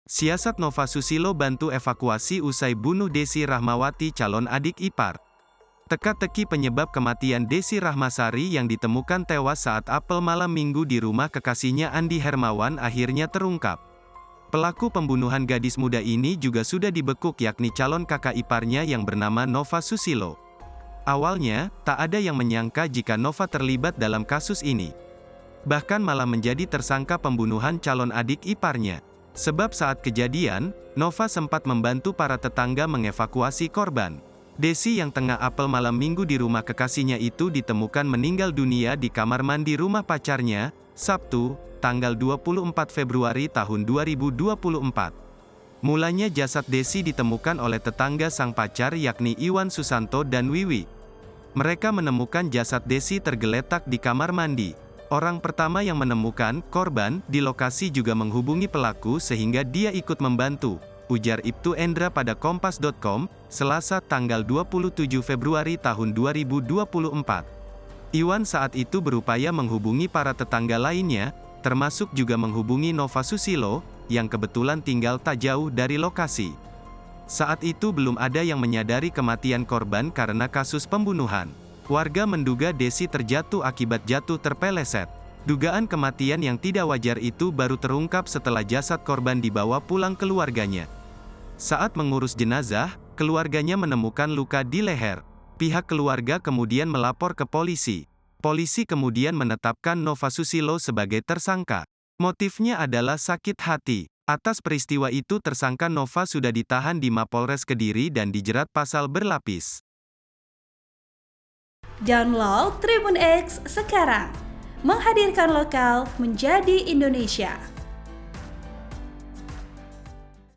Siasat Nova Susilo bantu evakuasi usai bunuh Desi Rahmawati calon adik ipar. Teka-teki penyebab kematian Desi Rahmasari yang ditemukan tewas saat apel malam minggu di rumah kekasihnya Andi Hermawan akhirnya terungkap. Pelaku pembunuhan gadis muda ini juga sudah dibekuk, yakni calon kakak iparnya yang bernama Nova Susilo. Awalnya, tak ada yang menyangka jika Nova terlibat dalam kasus ini. Bahkan malah menjadi tersangka pembunuhan calon adik iparnya. Sebab saat kejadian, Nova sempat membantu para tetangga mengevakuasi korban. Desi yang tengah apel malam minggu di rumah kekasihnya itu ditemukan meninggal dunia di kamar mandi rumah pacarnya, Sabtu, tanggal 24 Februari tahun 2024. Mulanya jasad Desi ditemukan oleh tetangga sang pacar yakni Iwan Susanto dan Wiwi. Mereka menemukan jasad Desi tergeletak di kamar mandi. Orang pertama yang menemukan korban di lokasi juga menghubungi pelaku sehingga dia ikut membantu, ujar Ibtu Endra pada kompas.com, Selasa tanggal 27 Februari tahun 2024. Iwan saat itu berupaya menghubungi para tetangga lainnya, termasuk juga menghubungi Nova Susilo, yang kebetulan tinggal tak jauh dari lokasi. Saat itu belum ada yang menyadari kematian korban karena kasus pembunuhan. Warga menduga Desi terjatuh akibat jatuh terpeleset. Dugaan kematian yang tidak wajar itu baru terungkap setelah jasad korban dibawa pulang keluarganya. Saat mengurus jenazah, keluarganya menemukan luka di leher. Pihak keluarga kemudian melapor ke polisi. Polisi kemudian menetapkan Nova Susilo sebagai tersangka. Motifnya adalah sakit hati. Atas peristiwa itu tersangka Nova sudah ditahan di Mapolres Kediri dan dijerat pasal berlapis. Download Tribun X sekarang, menghadirkan lokal menjadi Indonesia.